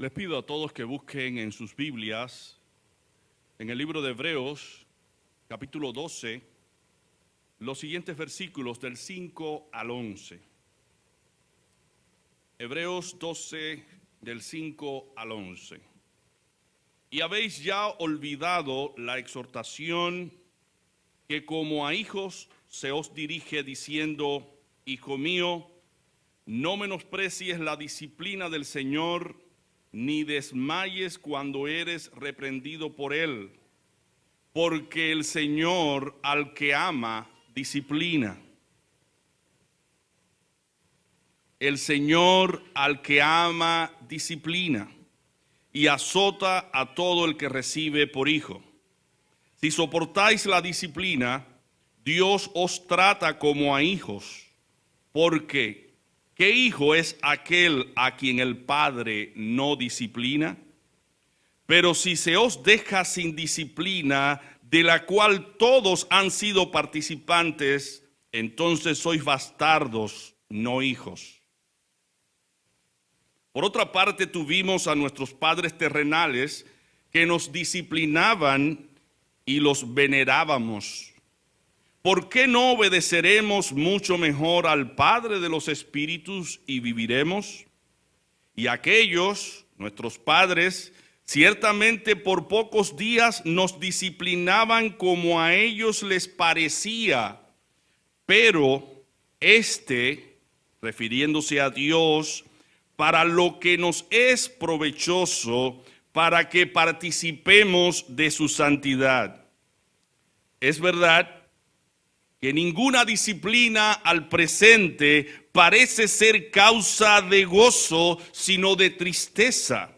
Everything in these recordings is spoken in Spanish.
Les pido a todos que busquen en sus Biblias, en el libro de Hebreos, capítulo 12, los siguientes versículos del 5 al 11. Hebreos 12, del 5 al 11. Y habéis ya olvidado la exhortación que como a hijos se os dirige diciendo: Hijo mío, no menosprecies la disciplina del Señor, ni desmayes cuando eres reprendido por Él, porque el Señor al que ama disciplina. El Señor al que ama disciplina y azota a todo el que recibe por hijo. Si soportáis la disciplina, Dios os trata como a hijos, porque ¿qué hijo es aquel a quien el Padre no disciplina? Pero si se os deja sin disciplina, de la cual todos han sido participantes, entonces sois bastardos, no hijos. Por otra parte, tuvimos a nuestros padres terrenales que nos disciplinaban y los venerábamos. ¿Por qué no obedeceremos mucho mejor al Padre de los Espíritus y viviremos? Y aquellos, nuestros padres, ciertamente por pocos días nos disciplinaban como a ellos les parecía, pero refiriéndose a Dios, para lo que nos es provechoso, para que participemos de su santidad. Es verdad que ninguna disciplina al presente parece ser causa de gozo, sino de tristeza,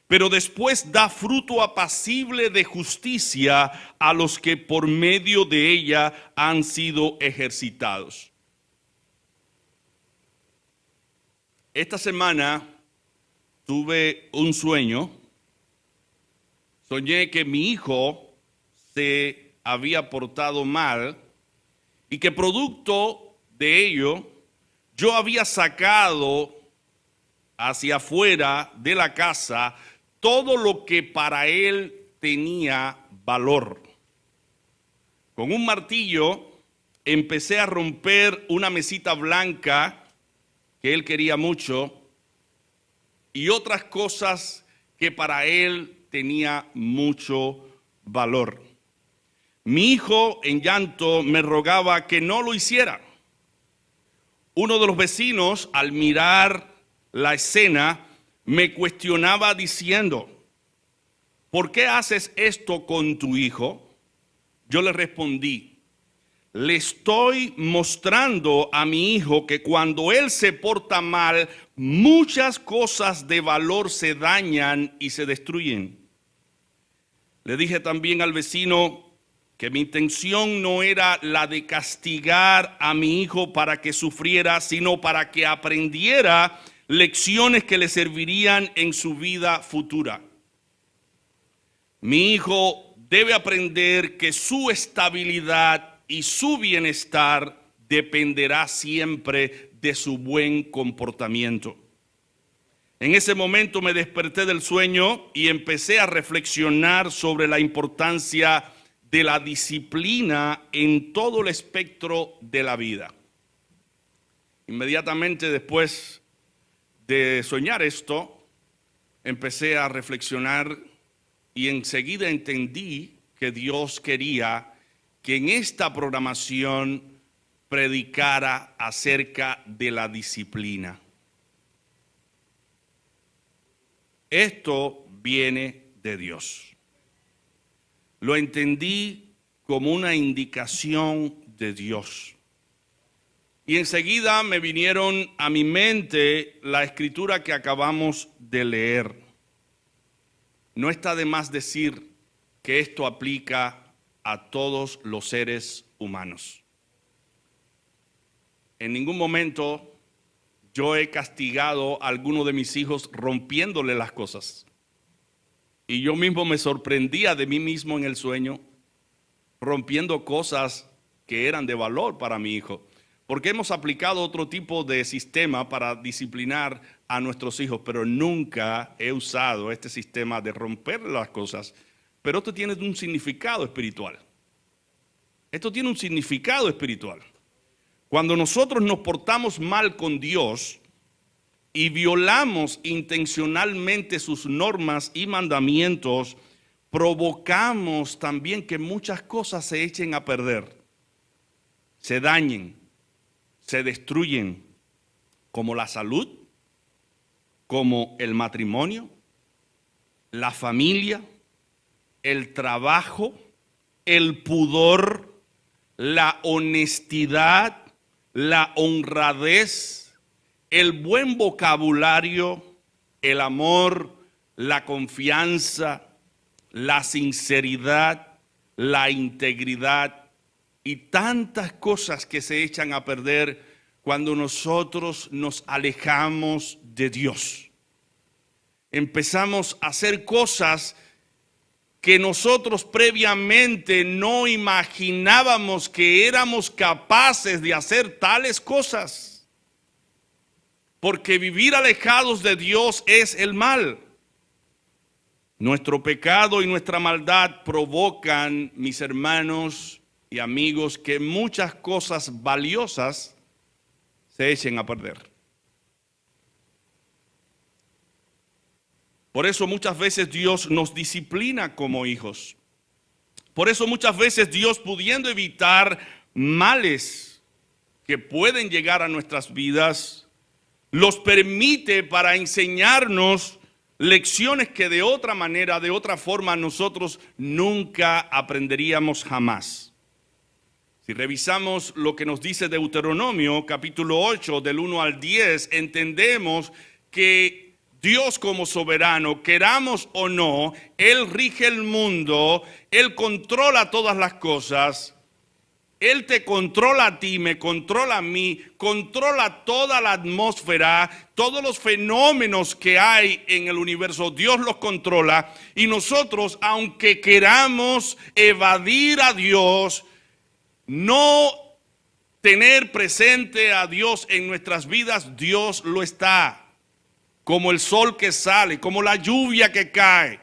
pero después da fruto apacible de justicia a los que por medio de ella han sido ejercitados. Esta semana tuve un sueño. Soñé que mi hijo se había portado mal y que producto de ello yo había sacado hacia afuera de la casa todo lo que para él tenía valor. Con un martillo empecé a romper una mesita blanca que él quería mucho y otras cosas que para él tenía mucho valor. Mi hijo en llanto me rogaba que no lo hiciera. Uno de los vecinos, al mirar la escena, me cuestionaba diciendo: ¿por qué haces esto con tu hijo? Yo le respondí: le estoy mostrando a mi hijo que cuando él se porta mal, muchas cosas de valor se dañan y se destruyen. Le dije también al vecino que mi intención no era la de castigar a mi hijo para que sufriera, sino para que aprendiera lecciones que le servirían en su vida futura. Mi hijo debe aprender que su estabilidad y su bienestar dependerá siempre de su buen comportamiento. En ese momento me desperté del sueño y empecé a reflexionar sobre la importancia de la disciplina en todo el espectro de la vida. Inmediatamente después de soñar esto, empecé a reflexionar y enseguida entendí que Dios quería que en esta programación predicara acerca de la disciplina. Esto viene de Dios. Lo entendí como una indicación de Dios. Y enseguida me vinieron a mi mente la escritura que acabamos de leer. No está de más decir que esto aplica a todos los seres humanos. En ningún momento yo he castigado a alguno de mis hijos rompiéndole las cosas. Y yo mismo me sorprendía de mí mismo en el sueño, rompiendo cosas que eran de valor para mi hijo. porque hemos aplicado otro tipo de sistema para disciplinar a nuestros hijos, pero nunca he usado este sistema de romper las cosas. Pero esto tiene un significado espiritual. Esto tiene un significado espiritual. Cuando nosotros nos portamos mal con Dios y violamos intencionalmente sus normas y mandamientos, provocamos también que muchas cosas se echen a perder, se dañen, se destruyen, como la salud, como el matrimonio, la familia, el trabajo, el pudor, la honestidad, la honradez, el buen vocabulario, el amor, la confianza, la sinceridad, la integridad y tantas cosas que se echan a perder cuando nosotros nos alejamos de Dios. Empezamos a hacer cosas que nosotros previamente no imaginábamos que éramos capaces de hacer tales cosas. Porque vivir alejados de Dios es el mal. Nuestro pecado y nuestra maldad provocan, mis hermanos y amigos, que muchas cosas valiosas se echen a perder. Por eso muchas veces Dios nos disciplina como hijos. Por eso muchas veces Dios, pudiendo evitar males que pueden llegar a nuestras vidas, los permite para enseñarnos lecciones que de otra manera, de otra forma, nosotros nunca aprenderíamos jamás. Si revisamos lo que nos dice Deuteronomio, capítulo 8, del 1 al 10, entendemos que Dios como soberano, queramos o no, Él rige el mundo, Él controla todas las cosas, Él te controla a ti, me controla a mí, controla toda la atmósfera, todos los fenómenos que hay en el universo, Dios los controla. Y nosotros, aunque queramos evadir a Dios, no tener presente a Dios en nuestras vidas, Dios lo está. Como el sol que sale, como la lluvia que cae.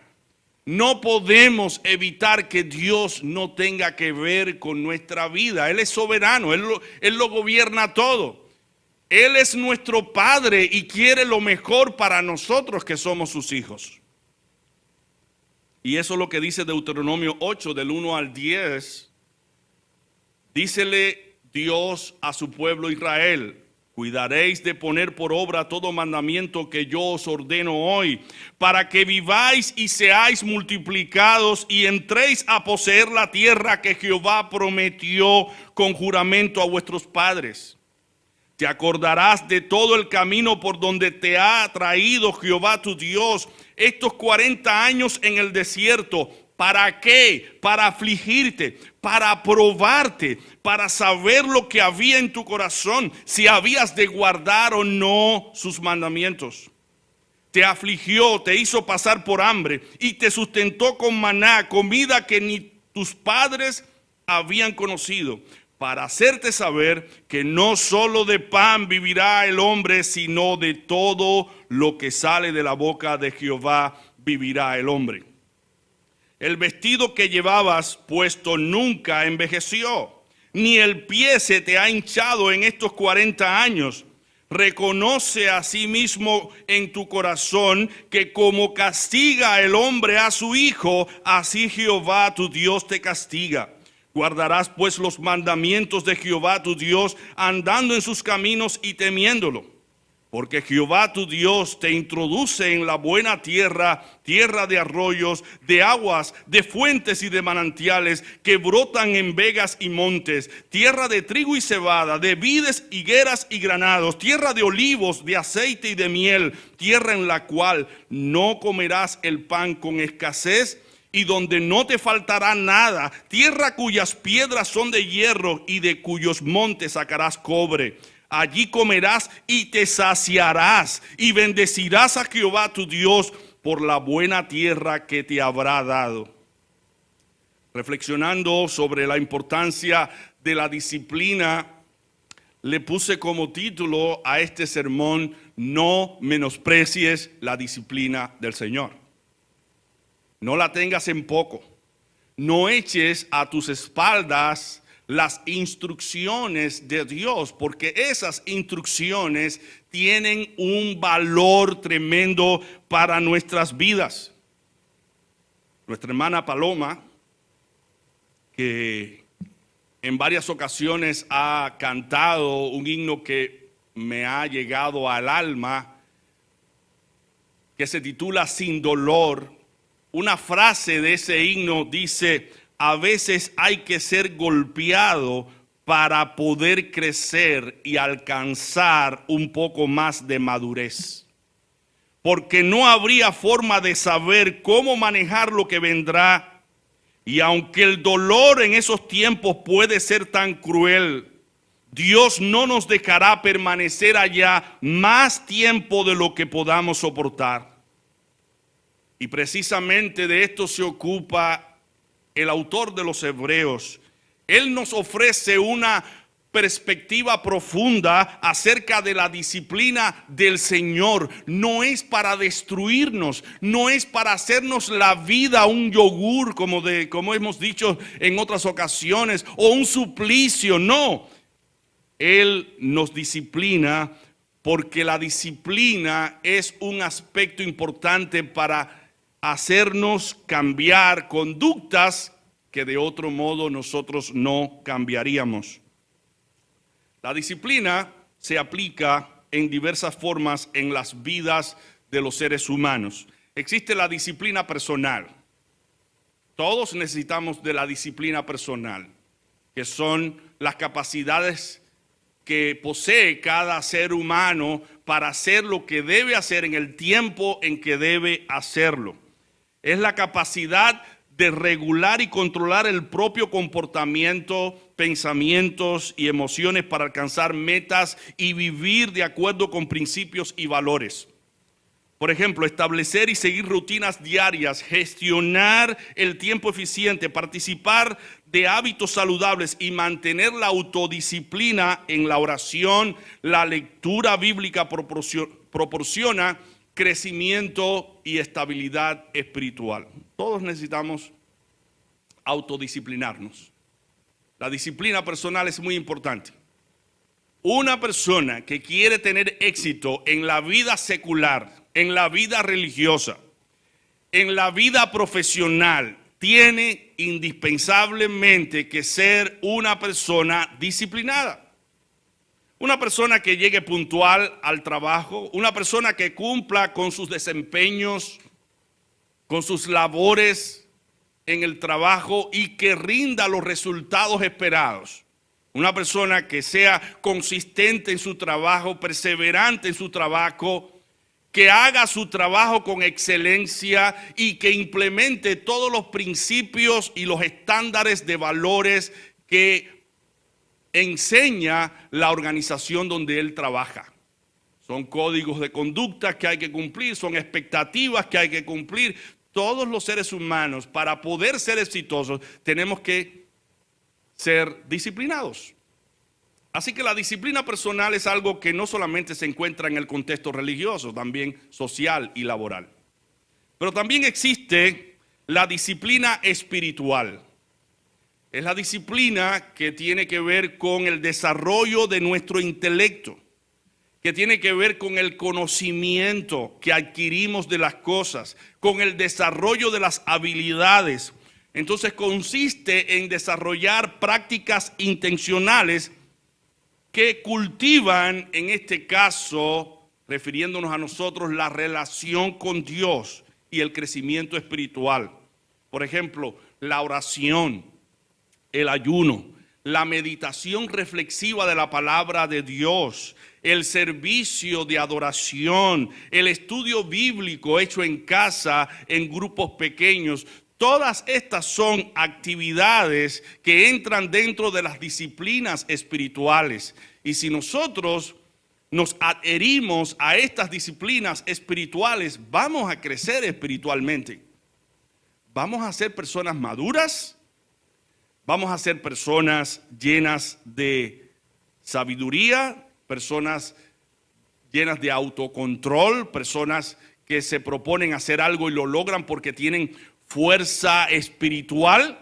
No podemos evitar que Dios no tenga que ver con nuestra vida. Él es soberano, Él lo gobierna todo. Él es nuestro Padre y quiere lo mejor para nosotros que somos sus hijos. Y eso es lo que dice Deuteronomio 8, del 1 al 10. Dícele Dios a su pueblo Israel: cuidaréis de poner por obra todo mandamiento que yo os ordeno hoy, para que viváis y seáis multiplicados y entréis a poseer la tierra que Jehová prometió con juramento a vuestros padres. Te acordarás de todo el camino por donde te ha traído Jehová tu Dios estos 40 años en el desierto. ¿Para qué? Para afligirte, para probarte, para saber lo que había en tu corazón, si habías de guardar o no sus mandamientos. Te afligió, te hizo pasar por hambre y te sustentó con maná, comida que ni tus padres habían conocido, para hacerte saber que no solo de pan vivirá el hombre, sino de todo lo que sale de la boca de Jehová vivirá el hombre. El vestido que llevabas puesto nunca envejeció, ni el pie se te ha hinchado en estos 40 años. Reconoce a sí mismo en tu corazón que como castiga el hombre a su hijo, así Jehová tu Dios te castiga. Guardarás pues los mandamientos de Jehová tu Dios, andando en sus caminos y temiéndolo. Porque Jehová tu Dios te introduce en la buena tierra, tierra de arroyos, de aguas, de fuentes y de manantiales que brotan en vegas y montes, tierra de trigo y cebada, de vides, higueras y granados, tierra de olivos, de aceite y de miel, tierra en la cual no comerás el pan con escasez y donde no te faltará nada, tierra cuyas piedras son de hierro y de cuyos montes sacarás cobre. Allí comerás y te saciarás y bendecirás a Jehová tu Dios por la buena tierra que te habrá dado. Reflexionando sobre la importancia de la disciplina, le puse como título a este sermón: no menosprecies la disciplina del Señor. No la tengas en poco. No eches a tus espaldas las instrucciones de Dios, porque esas instrucciones tienen un valor tremendo para nuestras vidas. Nuestra hermana Paloma, que en varias ocasiones ha cantado un himno que me ha llegado al alma, que se titula Sin Dolor. Una frase de ese himno dice: a veces hay que ser golpeado para poder crecer y alcanzar un poco más de madurez. Porque no habría forma de saber cómo manejar lo que vendrá. Y aunque el dolor en esos tiempos puede ser tan cruel, Dios no nos dejará permanecer allá más tiempo de lo que podamos soportar. Y precisamente de esto se ocupa el autor de los Hebreos. Él nos ofrece una perspectiva profunda acerca de la disciplina del Señor. No es para destruirnos, no es para hacernos la vida un yogur, como hemos dicho en otras ocasiones, o un suplicio. No, Él nos disciplina porque la disciplina es un aspecto importante para hacernos cambiar conductas que de otro modo nosotros no cambiaríamos. La disciplina se aplica en diversas formas en las vidas de los seres humanos. Existe la disciplina personal. Todos necesitamos de la disciplina personal, que son las capacidades que posee cada ser humano para hacer lo que debe hacer en el tiempo en que debe hacerlo. Es la capacidad de regular y controlar el propio comportamiento, pensamientos y emociones para alcanzar metas y vivir de acuerdo con principios y valores. Por ejemplo, establecer y seguir rutinas diarias, gestionar el tiempo eficiente, participar de hábitos saludables y mantener la autodisciplina en la oración. La lectura bíblica proporciona crecimiento y estabilidad espiritual. Todos necesitamos autodisciplinarnos. La disciplina personal es muy importante. Una persona que quiere tener éxito en la vida secular, en la vida religiosa, en la vida profesional, tiene indispensablemente que ser una persona disciplinada. Una persona que llegue puntual al trabajo, una persona que cumpla con sus desempeños, con sus labores en el trabajo y que rinda los resultados esperados. Una persona que sea consistente en su trabajo, perseverante en su trabajo, que haga su trabajo con excelencia y que implemente todos los principios y los estándares de valores que enseña la organización donde él trabaja. Son códigos de conducta que hay que cumplir, son expectativas que hay que cumplir. Todos los seres humanos, para poder ser exitosos, tenemos que ser disciplinados. Así que la disciplina personal es algo que no solamente se encuentra en el contexto religioso, también social y laboral. Pero también existe la disciplina espiritual. Es la disciplina que tiene que ver con el desarrollo de nuestro intelecto, que tiene que ver con el conocimiento que adquirimos de las cosas, con el desarrollo de las habilidades. Entonces consiste en desarrollar prácticas intencionales que cultivan, en este caso, refiriéndonos a nosotros, la relación con Dios y el crecimiento espiritual. Por ejemplo, la oración, el ayuno, la meditación reflexiva de la palabra de Dios, el servicio de adoración, el estudio bíblico hecho en casa, en grupos pequeños. Todas estas son actividades que entran dentro de las disciplinas espirituales. Y si nosotros nos adherimos a estas disciplinas espirituales, vamos a crecer espiritualmente. Vamos a ser personas maduras, vamos a ser personas llenas de sabiduría, personas llenas de autocontrol, personas que se proponen hacer algo y lo logran porque tienen fuerza espiritual.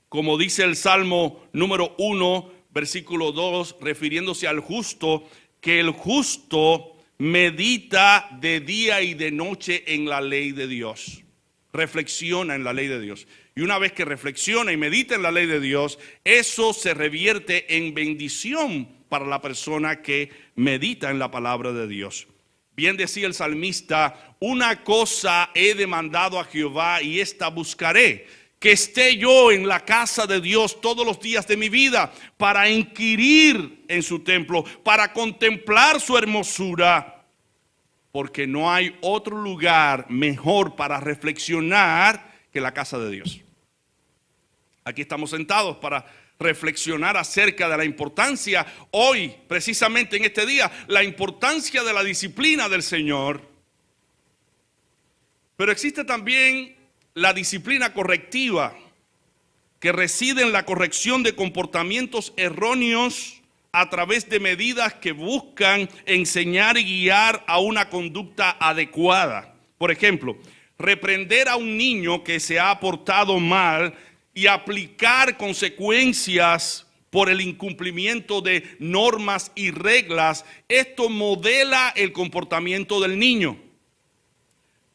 Como dice el Salmo número 1, versículo 2, refiriéndose al justo, que el justo medita de día y de noche en la ley de Dios. Reflexiona en la ley de Dios. Y una vez que reflexiona y medita en la ley de Dios, eso se revierte en bendición para la persona que medita en la palabra de Dios. Bien decía el salmista, una cosa he demandado a Jehová y esta buscaré, que esté yo en la casa de Dios todos los días de mi vida, para inquirir en su templo, para contemplar su hermosura, porque no hay otro lugar mejor para reflexionar que la casa de Dios. Aquí estamos sentados para reflexionar acerca de la importancia, hoy, precisamente en este día, la importancia de la disciplina del Señor. Pero existe también la disciplina correctiva, que reside en la corrección de comportamientos erróneos a través de medidas que buscan enseñar y guiar a una conducta adecuada. Por ejemplo, reprender a un niño que se ha portado mal y aplicar consecuencias por el incumplimiento de normas y reglas. Esto modela el comportamiento del niño.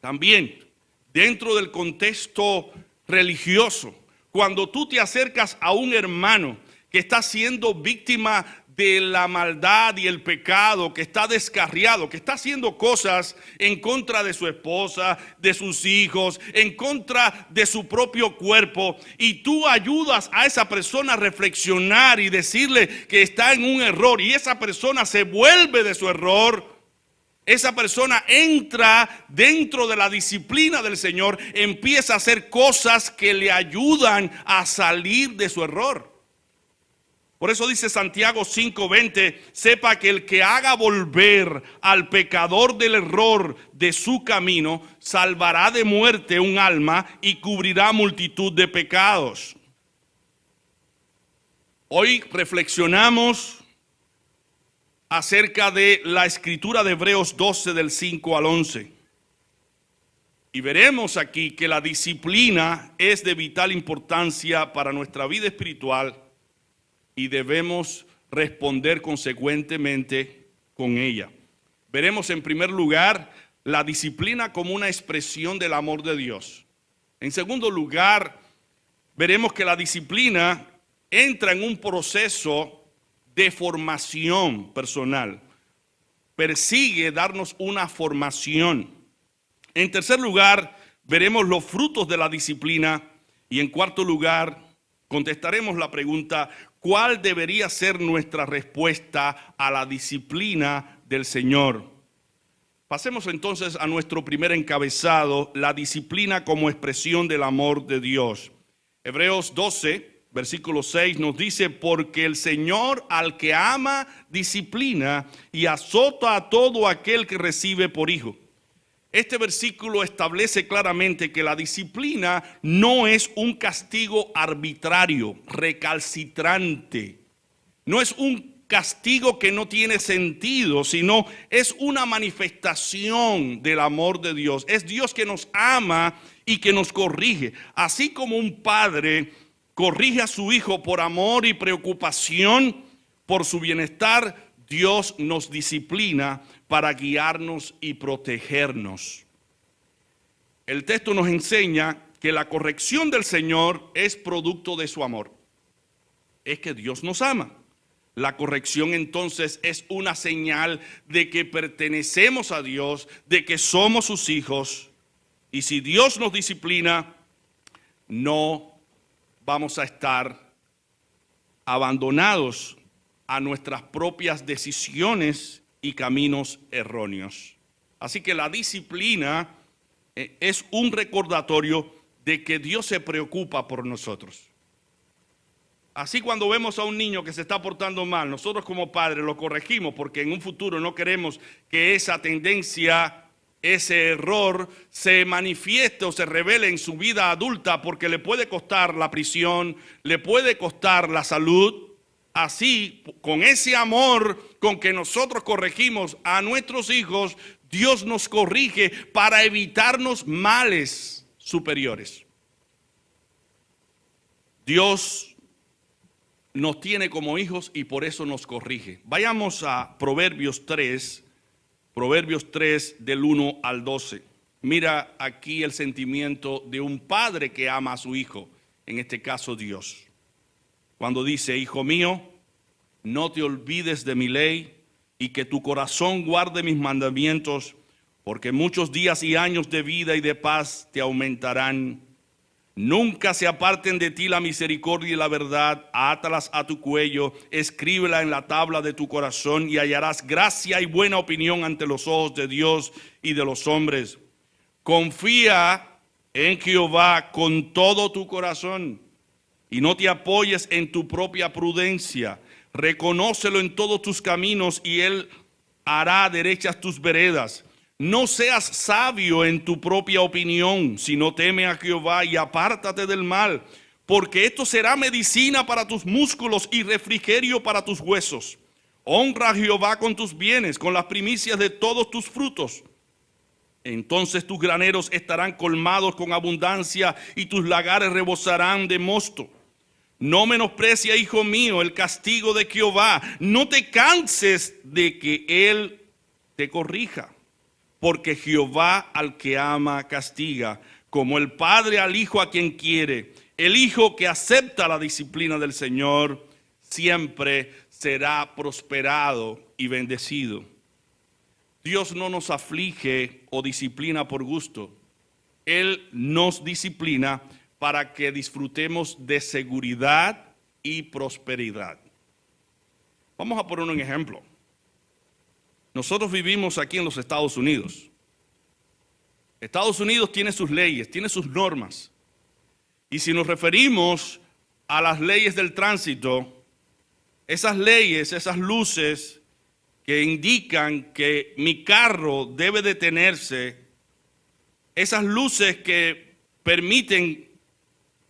También, dentro del contexto religioso, cuando tú te acercas a un hermano que está siendo víctima de la maldad y el pecado, que está descarriado, que está haciendo cosas en contra de su esposa, de sus hijos, en contra de su propio cuerpo, y tú ayudas a esa persona a reflexionar y decirle que está en un error, y esa persona se vuelve de su error, esa persona entra dentro de la disciplina del Señor, empieza a hacer cosas que le ayudan a salir de su error. Por eso dice Santiago 5:20, sepa que el que haga volver al pecador del error de su camino, salvará de muerte un alma y cubrirá multitud de pecados. Hoy reflexionamos acerca de la escritura de Hebreos 12 del 5 al 11. Y veremos aquí que la disciplina es de vital importancia para nuestra vida espiritual y debemos responder consecuentemente con ella. Veremos en primer lugar la disciplina como una expresión del amor de Dios. En segundo lugar, veremos que la disciplina entra en un proceso de formación personal. Persigue darnos una formación. En tercer lugar, veremos los frutos de la disciplina. Y en cuarto lugar, contestaremos la pregunta, ¿cuál debería ser nuestra respuesta a la disciplina del Señor? Pasemos entonces a nuestro primer encabezado, la disciplina como expresión del amor de Dios. Hebreos 12, versículo 6 nos dice, porque el Señor al que ama disciplina y azota a todo aquel que recibe por hijo. Este versículo establece claramente que la disciplina no es un castigo arbitrario, recalcitrante. No es un castigo que no tiene sentido, sino es una manifestación del amor de Dios. Es Dios que nos ama y que nos corrige. Así como un padre corrige a su hijo por amor y preocupación por su bienestar, Dios nos disciplina para guiarnos y protegernos. El texto nos enseña que la corrección del Señor es producto de su amor. Es que Dios nos ama. La corrección entonces es una señal de que pertenecemos a Dios, de que somos sus hijos. Y si Dios nos disciplina, no vamos a estar abandonados a nuestras propias decisiones y caminos erróneos. Así que la disciplina es un recordatorio de que Dios se preocupa por nosotros. Así cuando vemos a un niño que se está portando mal, nosotros como padres lo corregimos porque en un futuro no queremos que esa tendencia, ese error se manifieste o se revele en su vida adulta, porque le puede costar la prisión, le puede costar la salud. así, con ese amor con que nosotros corregimos a nuestros hijos, Dios nos corrige para evitarnos males superiores. Dios nos tiene como hijos y por eso nos corrige. Vayamos a Proverbios 3 del 1 al 12. Mira aquí el sentimiento de un padre que ama a su hijo, en este caso Dios. Cuando dice: hijo mío, no te olvides de mi ley y que tu corazón guarde mis mandamientos, porque muchos días y años de vida y de paz te aumentarán. Nunca se aparten de ti la misericordia y la verdad, átalas a tu cuello, escríbela en la tabla de tu corazón y hallarás gracia y buena opinión ante los ojos de Dios y de los hombres. Confía en Jehová con todo tu corazón y no te apoyes en tu propia prudencia. Reconócelo en todos tus caminos y Él hará derechas tus veredas. No seas sabio en tu propia opinión, sino teme a Jehová y apártate del mal, porque esto será medicina para tus músculos y refrigerio para tus huesos. Honra a Jehová con tus bienes, con las primicias de todos tus frutos. Entonces tus graneros estarán colmados con abundancia y tus lagares rebosarán de mosto. No menosprecia, hijo mío, el castigo de Jehová. No te canses de que Él te corrija, porque Jehová al que ama castiga, como el padre al hijo a quien quiere. El hijo que acepta la disciplina del Señor siempre será prosperado y bendecido. Dios no nos aflige o disciplina por gusto. Él nos disciplina para que disfrutemos de seguridad y prosperidad. Vamos a poner un ejemplo. Nosotros vivimos aquí en los Estados Unidos. Estados Unidos tiene sus leyes, tiene sus normas. Y si nos referimos a las leyes del tránsito, esas leyes, esas luces que indican que mi carro debe detenerse, esas luces que permiten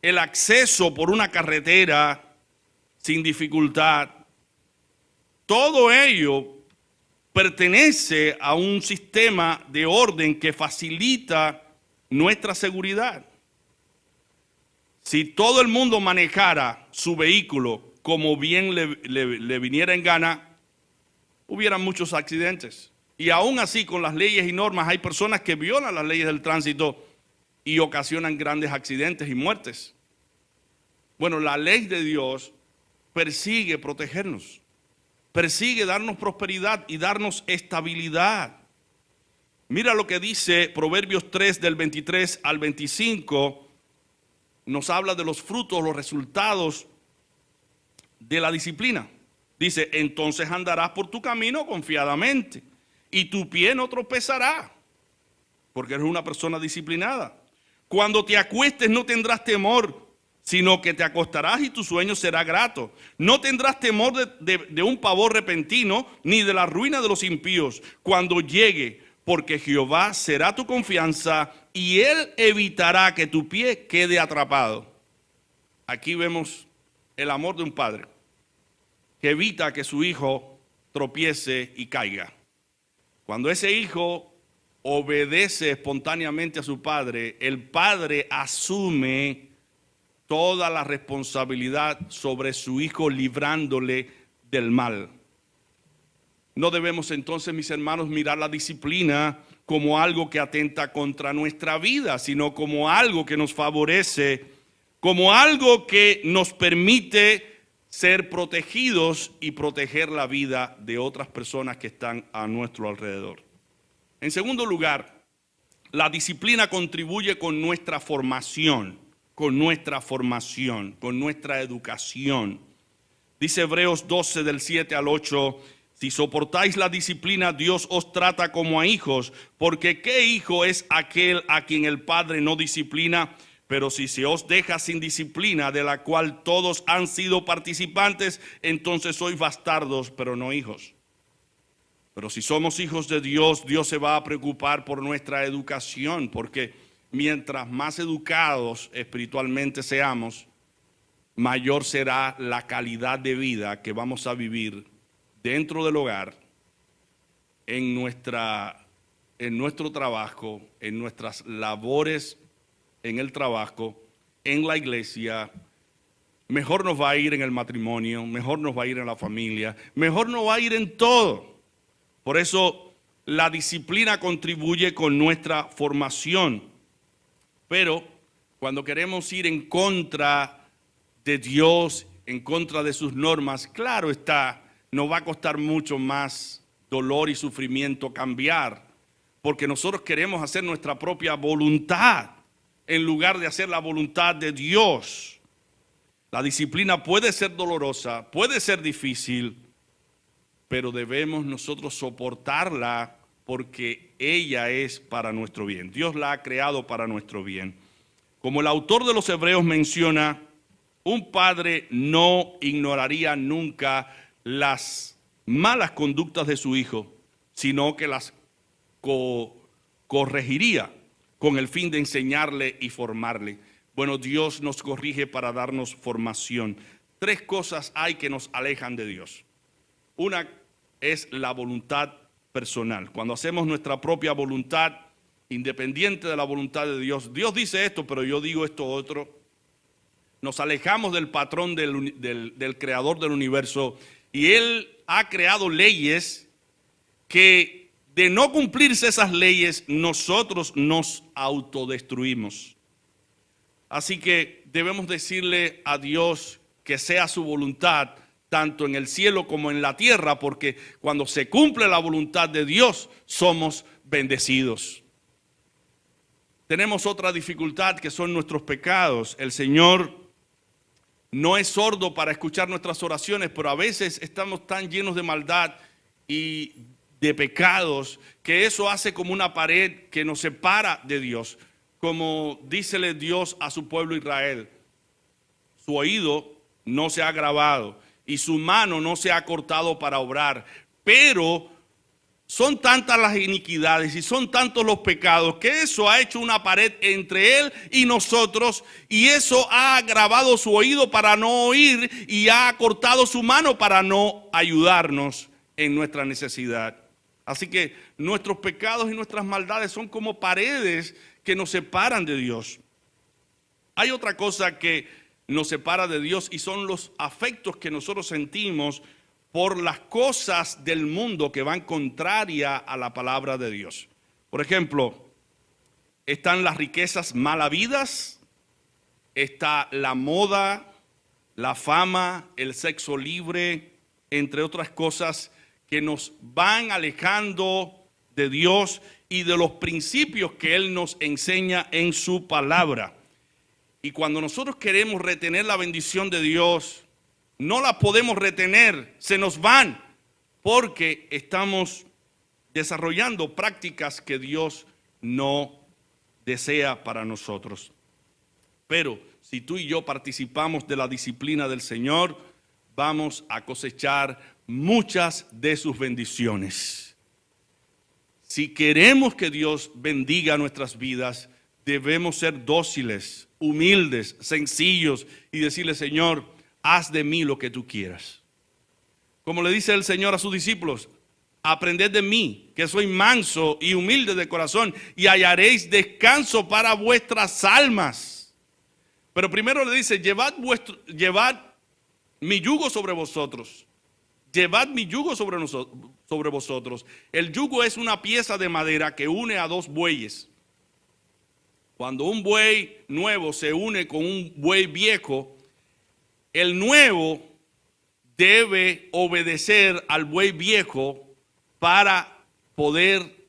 el acceso por una carretera sin dificultad, todo ello pertenece a un sistema de orden que facilita nuestra seguridad. Si todo el mundo manejara su vehículo como bien le viniera en gana, hubieran muchos accidentes. Y aún así, con las leyes y normas, hay personas que violan las leyes del tránsito y ocasionan grandes accidentes y muertes. Bueno, la ley de Dios persigue protegernos, persigue darnos prosperidad y darnos estabilidad. Mira lo que dice Proverbios 3 del 23 al 25, nos habla de los frutos, los resultados de la disciplina. Dice: entonces andarás por tu camino confiadamente y tu pie no tropezará, porque eres una persona disciplinada. Cuando te acuestes no tendrás temor, sino que te acostarás y tu sueño será grato. No tendrás temor de un pavor repentino, ni de la ruina de los impíos, cuando llegue, porque Jehová será tu confianza y Él evitará que tu pie quede atrapado. Aquí vemos el amor de un padre que evita que su hijo tropiece y caiga. Cuando ese hijo obedece espontáneamente a su padre, el padre asume toda la responsabilidad sobre su hijo, librándole del mal. No debemos entonces, mis hermanos, mirar la disciplina como algo que atenta contra nuestra vida, sino como algo que nos favorece, como algo que nos permite ser protegidos y proteger la vida de otras personas que están a nuestro alrededor. En segundo lugar, la disciplina contribuye con nuestra formación, con nuestra educación. Dice Hebreos 12 del 7 al 8, si soportáis la disciplina, Dios os trata como a hijos, porque ¿qué hijo es aquel a quien el Padre no disciplina? Pero si se os deja sin disciplina, de la cual todos han sido participantes, entonces sois bastardos, pero no hijos. Pero si somos hijos de Dios, Dios se va a preocupar por nuestra educación, porque mientras más educados espiritualmente seamos, mayor será la calidad de vida que vamos a vivir dentro del hogar, en nuestro trabajo, en nuestras labores, en el trabajo, en la iglesia. Mejor nos va a ir en el matrimonio, mejor nos va a ir en la familia, mejor nos va a ir en todo. Por eso la disciplina contribuye con nuestra formación. Pero cuando queremos ir en contra de Dios, en contra de sus normas, claro está, nos va a costar mucho más dolor y sufrimiento cambiar, porque nosotros queremos hacer nuestra propia voluntad en lugar de hacer la voluntad de Dios. La disciplina puede ser dolorosa, puede ser difícil, pero debemos nosotros soportarla porque ella es para nuestro bien. Dios la ha creado para nuestro bien. Como el autor de los Hebreos menciona, un padre no ignoraría nunca las malas conductas de su hijo, sino que las corregiría con el fin de enseñarle y formarle. Bueno, Dios nos corrige para darnos formación. 3 cosas hay que nos alejan de Dios. Una es la voluntad personal. Cuando hacemos nuestra propia voluntad, independiente de la voluntad de Dios, Dios dice esto, pero yo digo esto otro. Nos alejamos del patrón del creador del universo, y Él ha creado leyes que, de no cumplirse esas leyes, nosotros nos autodestruimos. Así que debemos decirle a Dios que sea su voluntad, tanto en el cielo como en la tierra, porque cuando se cumple la voluntad de Dios, somos bendecidos. Tenemos otra dificultad, que son nuestros pecados. El Señor no es sordo para escuchar nuestras oraciones, pero a veces estamos tan llenos de maldad y de pecados que eso hace como una pared que nos separa de Dios. Como dícele Dios a su pueblo Israel: su oído no se ha agravado y su mano no se ha cortado para obrar, pero son tantas las iniquidades y son tantos los pecados que eso ha hecho una pared entre Él y nosotros, y eso ha agravado su oído para no oír y ha cortado su mano para no ayudarnos en nuestra necesidad. Así que nuestros pecados y nuestras maldades son como paredes que nos separan de Dios. Hay otra cosa que nos separa de Dios, y son los afectos que nosotros sentimos por las cosas del mundo que van contraria a la palabra de Dios. Por ejemplo, están las riquezas mal habidas, está la moda, la fama, el sexo libre, entre otras cosas que nos van alejando de Dios y de los principios que Él nos enseña en su palabra. Y cuando nosotros queremos retener la bendición de Dios, no la podemos retener, se nos van, porque estamos desarrollando prácticas que Dios no desea para nosotros. Pero si tú y yo participamos de la disciplina del Señor, vamos a cosechar muchas de sus bendiciones. Si queremos que Dios bendiga nuestras vidas, debemos ser dóciles, humildes, sencillos, y decirle: Señor, haz de mí lo que tú quieras. Como le dice el Señor a sus discípulos: aprended de mí, que soy manso y humilde de corazón, y hallaréis descanso para vuestras almas. Pero primero le dice: llevad mi yugo sobre vosotros. Llevad mi yugo sobre vosotros. El yugo es una pieza de madera que une a 2 bueyes. Cuando un buey nuevo se une con un buey viejo, el nuevo debe obedecer al buey viejo para poder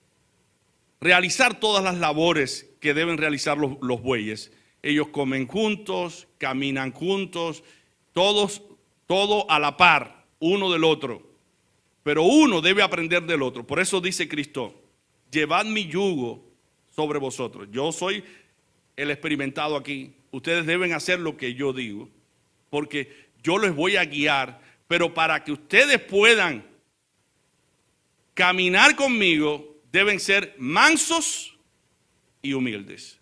realizar todas las labores que deben realizar los bueyes. Ellos comen juntos, caminan juntos, todo a la par, uno del otro. Pero uno debe aprender del otro. Por eso dice Cristo: llevad mi yugo sobre vosotros. Yo soy el experimentado aquí. Ustedes deben hacer lo que yo digo, porque yo les voy a guiar. Pero para que ustedes puedan caminar conmigo, deben ser mansos y humildes.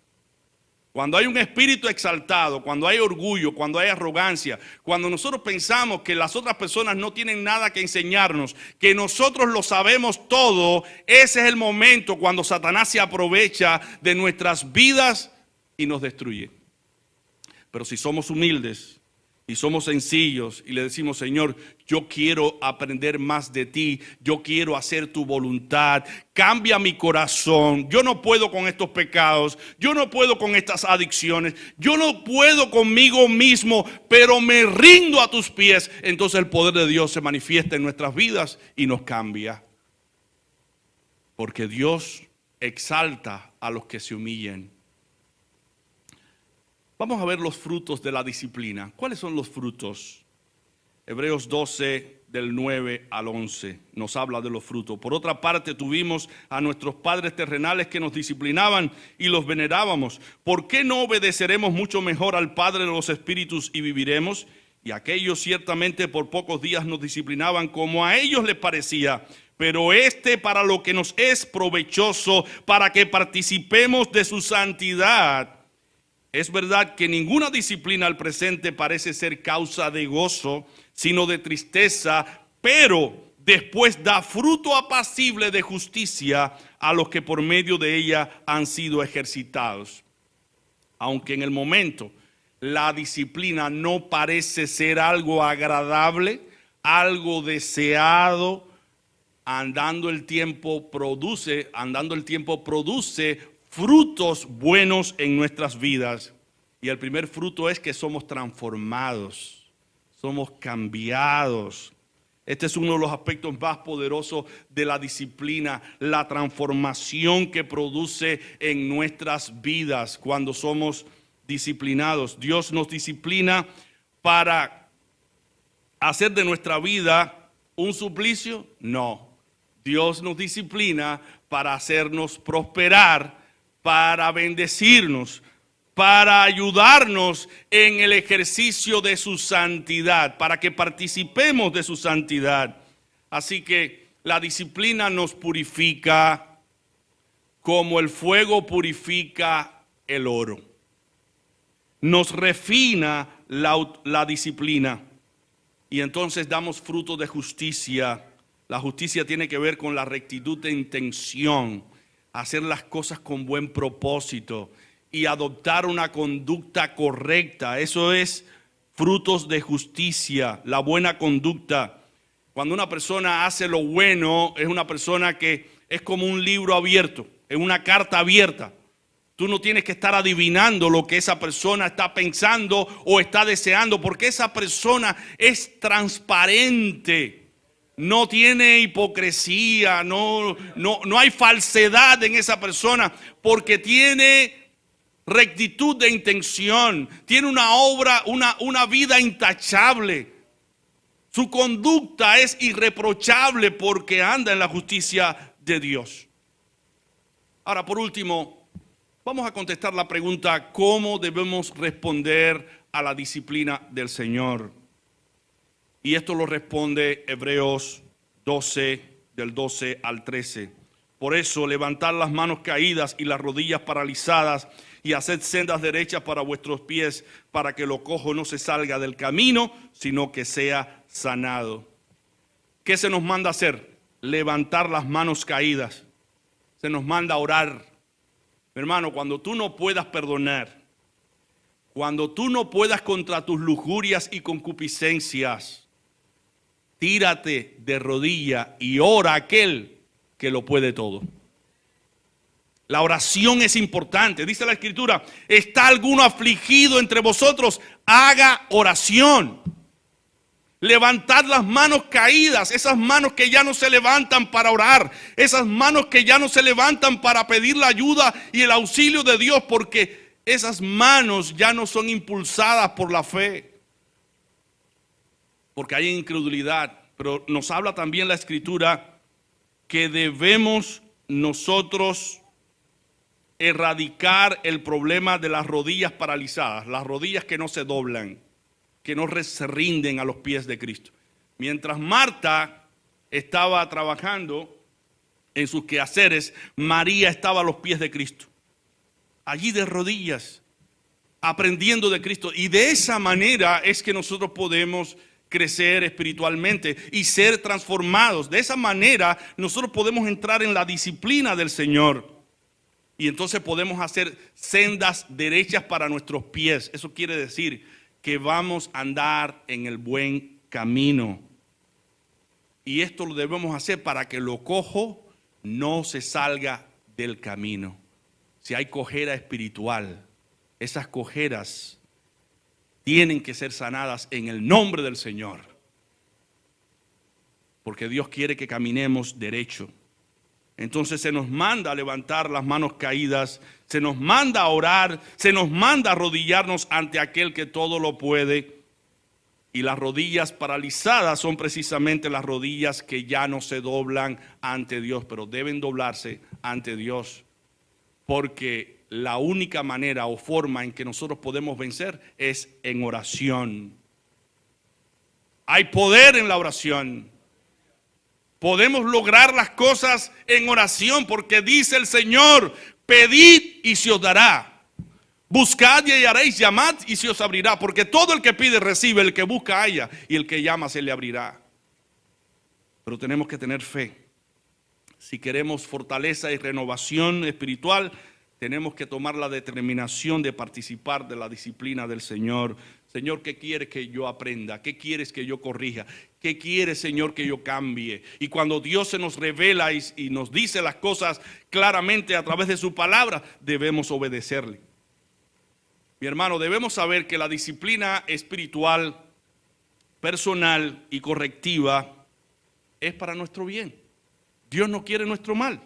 Cuando hay un espíritu exaltado, cuando hay orgullo, cuando hay arrogancia, cuando nosotros pensamos que las otras personas no tienen nada que enseñarnos, que nosotros lo sabemos todo, ese es el momento cuando Satanás se aprovecha de nuestras vidas y nos destruye. Pero si somos humildes y somos sencillos y le decimos, Señor, yo quiero aprender más de ti, yo quiero hacer tu voluntad, cambia mi corazón, yo no puedo con estos pecados, yo no puedo con estas adicciones, yo no puedo conmigo mismo, pero me rindo a tus pies. Entonces el poder de Dios se manifiesta en nuestras vidas y nos cambia. Porque Dios exalta a los que se humillan. Vamos a ver los frutos de la disciplina. ¿Cuáles son los frutos? Hebreos 12, del 9 al 11, nos habla de los frutos. Por otra parte, tuvimos a nuestros padres terrenales que nos disciplinaban y los venerábamos. ¿Por qué no obedeceremos mucho mejor al Padre de los Espíritus y viviremos? Y aquellos ciertamente por pocos días nos disciplinaban como a ellos les parecía, pero para lo que nos es provechoso, para que participemos de su santidad. Es verdad que ninguna disciplina al presente parece ser causa de gozo, sino de tristeza, pero después da fruto apacible de justicia a los que por medio de ella han sido ejercitados. Aunque en el momento la disciplina no parece ser algo agradable, algo deseado, andando el tiempo produce frutos buenos en nuestras vidas. Y el primer fruto es que somos transformados, somos cambiados. Este es uno de los aspectos más poderosos de la disciplina, la transformación que produce en nuestras vidas cuando somos disciplinados. Dios nos disciplina para hacer de nuestra vida un suplicio. No, Dios nos disciplina para hacernos prosperar, para bendecirnos, para ayudarnos en el ejercicio de su santidad, para que participemos de su santidad. Así que la disciplina nos purifica como el fuego purifica el oro. Nos refina la disciplina y entonces damos fruto de justicia. La justicia tiene que ver con la rectitud de intención, hacer las cosas con buen propósito y adoptar una conducta correcta. Eso es frutos de justicia, la buena conducta. Cuando una persona hace lo bueno, es una persona que es como un libro abierto, es una carta abierta. Tú no tienes que estar adivinando lo que esa persona está pensando o está deseando, porque esa persona es transparente. No tiene hipocresía, no hay falsedad en esa persona, porque tiene rectitud de intención, tiene una vida intachable. Su conducta es irreprochable porque anda en la justicia de Dios. Ahora, por último, vamos a contestar la pregunta: ¿cómo debemos responder a la disciplina del Señor? Y esto lo responde Hebreos 12, del 12 al 13. Por eso, levantad las manos caídas y las rodillas paralizadas y haced sendas derechas para vuestros pies, para que lo cojo no se salga del camino, sino que sea sanado. ¿Qué se nos manda hacer? Levantar las manos caídas. Se nos manda orar. Hermano, cuando tú no puedas perdonar, cuando tú no puedas contra tus lujurias y concupiscencias, tírate de rodilla y ora a aquel que lo puede todo. La oración es importante. Dice la Escritura: ¿está alguno afligido entre vosotros? Haga oración. Levantad las manos caídas, esas manos que ya no se levantan para orar, esas manos que ya no se levantan para pedir la ayuda y el auxilio de Dios, porque esas manos ya no son impulsadas por la fe. Porque hay incredulidad, pero nos habla también la Escritura que debemos nosotros erradicar el problema de las rodillas paralizadas, las rodillas que no se doblan, que no se rinden a los pies de Cristo. Mientras Marta estaba trabajando en sus quehaceres, María estaba a los pies de Cristo, allí de rodillas, aprendiendo de Cristo. Y de esa manera es que nosotros podemos crecer espiritualmente y ser transformados. De esa manera nosotros podemos entrar en la disciplina del Señor. Y entonces podemos hacer sendas derechas para nuestros pies. Eso quiere decir que vamos a andar en el buen camino. Y esto lo debemos hacer para que lo cojo no se salga del camino. Si hay cojera espiritual, esas cojeras tienen que ser sanadas en el nombre del Señor. Porque Dios quiere que caminemos derecho. Entonces se nos manda a levantar las manos caídas, se nos manda a orar, se nos manda a arrodillarnos ante aquel que todo lo puede. Y las rodillas paralizadas son precisamente las rodillas que ya no se doblan ante Dios, pero deben doblarse ante Dios. Porque la única manera o forma en que nosotros podemos vencer es en oración. Hay poder en la oración. Podemos lograr las cosas en oración porque dice el Señor, pedid y se os dará. Buscad y hallaréis, llamad y se os abrirá. Porque todo el que pide recibe, el que busca halla y el que llama se le abrirá. Pero tenemos que tener fe. Si queremos fortaleza y renovación espiritual, tenemos que tomar la determinación de participar de la disciplina del Señor. Señor, ¿qué quieres que yo aprenda? ¿Qué quieres que yo corrija? ¿Qué quieres, Señor, que yo cambie? Y cuando Dios se nos revela y nos dice las cosas claramente a través de su palabra, debemos obedecerle. Mi hermano, debemos saber que la disciplina espiritual, personal y correctiva es para nuestro bien. Dios no quiere nuestro mal.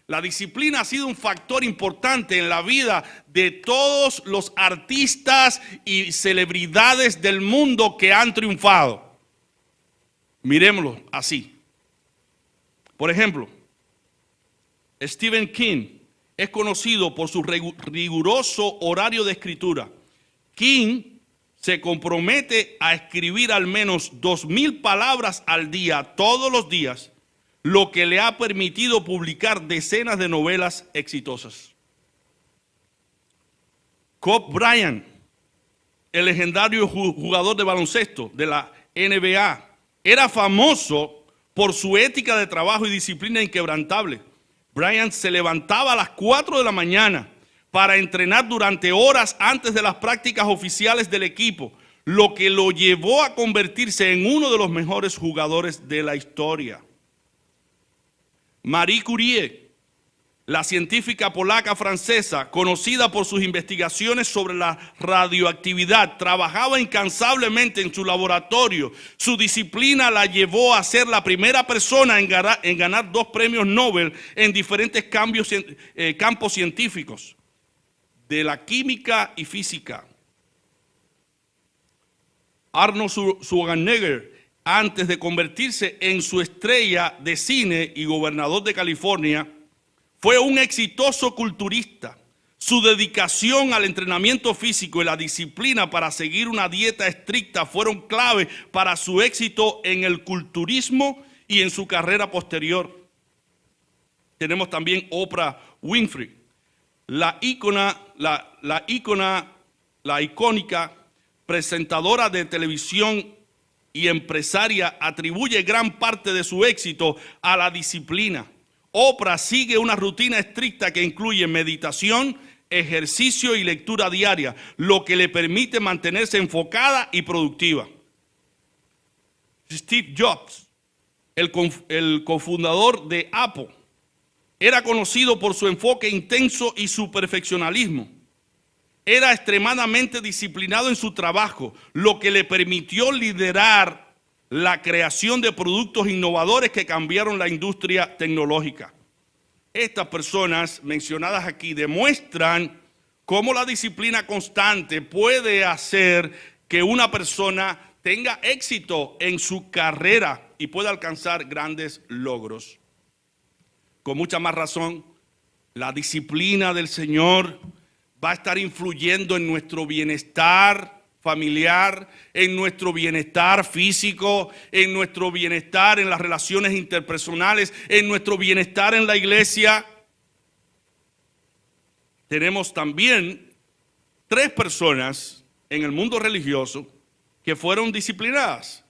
La disciplina ha sido un factor importante en la vida de todos los artistas y celebridades del mundo que han triunfado. Miremoslo así. Por ejemplo, Stephen King es conocido por su riguroso horario de escritura. King se compromete a escribir al menos 2,000 palabras al día, todos los días, lo que le ha permitido publicar decenas de novelas exitosas. Kobe Bryant, el legendario jugador de baloncesto de la NBA, era famoso por su ética de trabajo y disciplina inquebrantable. Bryant se levantaba a las 4 de la mañana para entrenar durante horas antes de las prácticas oficiales del equipo, lo que lo llevó a convertirse en uno de los mejores jugadores de la historia. Marie Curie, la científica polaca francesa, conocida por sus investigaciones sobre la radioactividad, trabajaba incansablemente en su laboratorio. Su disciplina la llevó a ser la primera persona en ganar 2 premios Nobel en diferentes campos científicos, de la química y física. Arnold Schwarzenegger, antes de convertirse en su estrella de cine y gobernador de California, fue un exitoso culturista. Su dedicación al entrenamiento físico y la disciplina para seguir una dieta estricta fueron clave para su éxito en el culturismo y en su carrera posterior. Tenemos también Oprah Winfrey, la icónica presentadora de televisión y empresaria, atribuye gran parte de su éxito a la disciplina. Oprah sigue una rutina estricta que incluye meditación, ejercicio y lectura diaria, lo que le permite mantenerse enfocada y productiva. Steve Jobs, el cofundador de Apple, era conocido por su enfoque intenso y su perfeccionalismo. Era extremadamente disciplinado en su trabajo, lo que le permitió liderar la creación de productos innovadores que cambiaron la industria tecnológica. Estas personas mencionadas aquí demuestran cómo la disciplina constante puede hacer que una persona tenga éxito en su carrera y pueda alcanzar grandes logros. Con mucha más razón, la disciplina del Señor va a estar influyendo en nuestro bienestar familiar, en nuestro bienestar físico, en nuestro bienestar en las relaciones interpersonales, en nuestro bienestar en la iglesia. Tenemos también 3 personas en el mundo religioso que fueron disciplinadas.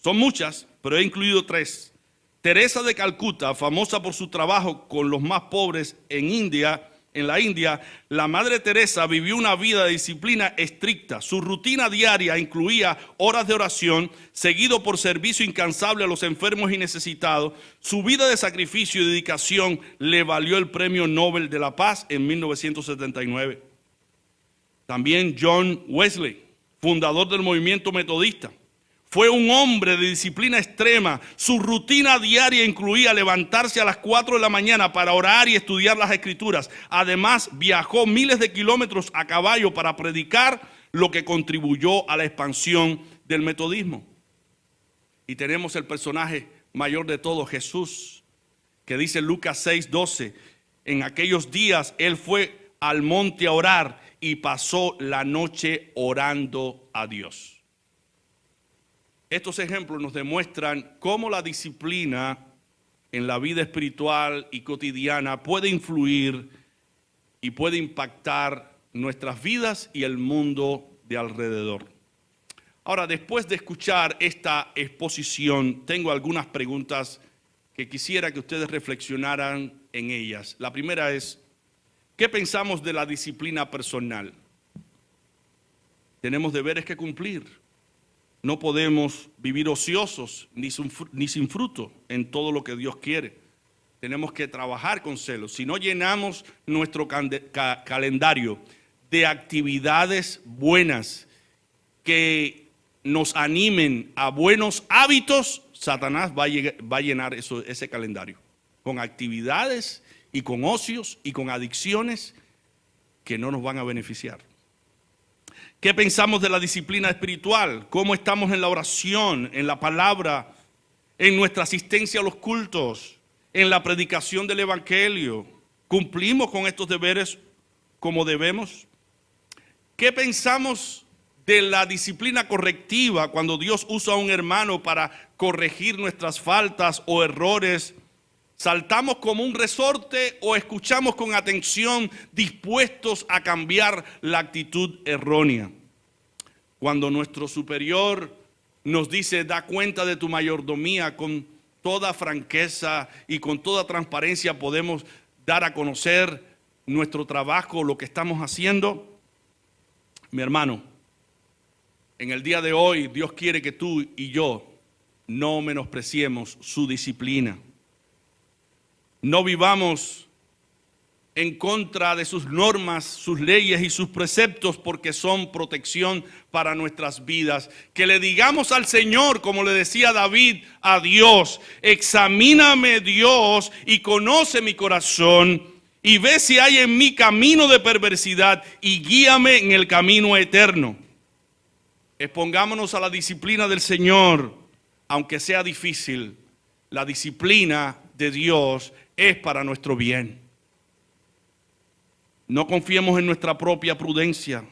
Son muchas, pero he incluido 3. Teresa de Calcuta, famosa por su trabajo con los más pobres en la India, la Madre Teresa vivió una vida de disciplina estricta. Su rutina diaria incluía horas de oración, seguido por servicio incansable a los enfermos y necesitados. Su vida de sacrificio y dedicación le valió el Premio Nobel de la Paz en 1979. También John Wesley, fundador del movimiento metodista, fue un hombre de disciplina extrema. Su rutina diaria incluía levantarse a las 4 de la mañana para orar y estudiar las Escrituras. Además, viajó miles de kilómetros a caballo para predicar, lo que contribuyó a la expansión del metodismo. Y tenemos el personaje mayor de todos, Jesús, que dice Lucas 6:12, en aquellos días él fue al monte a orar y pasó la noche orando a Dios. Estos ejemplos nos demuestran cómo la disciplina en la vida espiritual y cotidiana puede influir y puede impactar nuestras vidas y el mundo de alrededor. Ahora, después de escuchar esta exposición, tengo algunas preguntas que quisiera que ustedes reflexionaran en ellas. La primera es, ¿qué pensamos de la disciplina personal? Tenemos deberes que cumplir. No podemos vivir ociosos ni sin fruto en todo lo que Dios quiere. Tenemos que trabajar con celo. Si no llenamos nuestro calendario de actividades buenas que nos animen a buenos hábitos, Satanás va a llenar ese calendario con actividades y con ocios y con adicciones que no nos van a beneficiar. ¿Qué pensamos de la disciplina espiritual? ¿Cómo estamos en la oración, en la palabra, en nuestra asistencia a los cultos, en la predicación del evangelio? ¿Cumplimos con estos deberes como debemos? ¿Qué pensamos de la disciplina correctiva cuando Dios usa a un hermano para corregir nuestras faltas o errores? ¿Saltamos como un resorte o escuchamos con atención, dispuestos a cambiar la actitud errónea? Cuando nuestro superior nos dice, da cuenta de tu mayordomía, con toda franqueza y con toda transparencia podemos dar a conocer nuestro trabajo, lo que estamos haciendo. Mi hermano, en el día de hoy Dios quiere que tú y yo no menospreciemos su disciplina. No vivamos en contra de sus normas, sus leyes y sus preceptos, porque son protección para nuestras vidas. Que le digamos al Señor, como le decía David a Dios, examíname Dios y conoce mi corazón y ve si hay en mí camino de perversidad y guíame en el camino eterno. Expongámonos a la disciplina del Señor, aunque sea difícil. La disciplina de Dios es para nuestro bien. No confiemos en nuestra propia prudencia.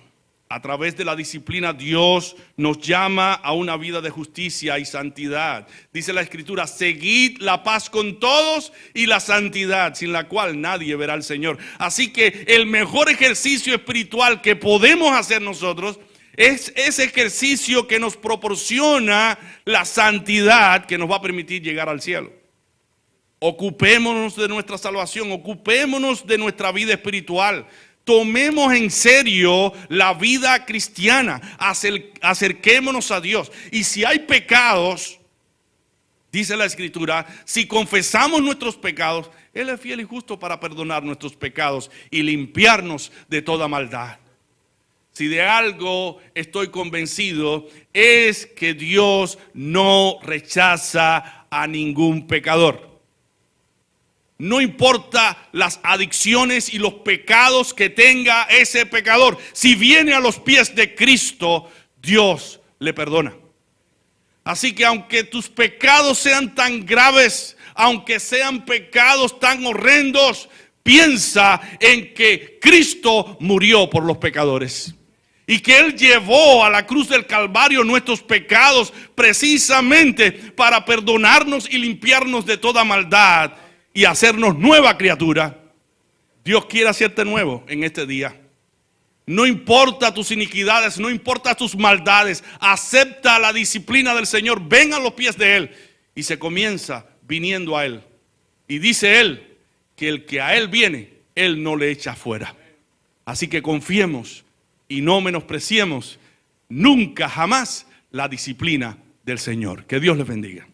A través de la disciplina Dios nos llama a una vida de justicia y santidad. Dice la Escritura, seguid la paz con todos y la santidad, sin la cual nadie verá al Señor. Así que el mejor ejercicio espiritual que podemos hacer nosotros es ese ejercicio que nos proporciona la santidad que nos va a permitir llegar al cielo. Ocupémonos de nuestra salvación, ocupémonos de nuestra vida espiritual. Tomemos en serio la vida cristiana, acerquémonos a Dios. Y si hay pecados, dice la Escritura, si confesamos nuestros pecados, Él es fiel y justo para perdonar nuestros pecados y limpiarnos de toda maldad. Si de algo estoy convencido, es que Dios no rechaza a ningún pecador. No importa las adicciones y los pecados que tenga ese pecador. Si viene a los pies de Cristo, Dios le perdona. Así que aunque tus pecados sean tan graves, aunque sean pecados tan horrendos, piensa en que Cristo murió por los pecadores. Y que Él llevó a la cruz del Calvario nuestros pecados precisamente para perdonarnos y limpiarnos de toda maldad y hacernos nueva criatura. Dios quiere hacerte nuevo en este día. No importa tus iniquidades, no importa tus maldades, acepta la disciplina del Señor, ven a los pies de Él. Y se comienza viniendo a Él. Y dice Él que el que a Él viene, Él no le echa fuera. Así que confiemos y no menospreciemos nunca, jamás la disciplina del Señor. Que Dios les bendiga.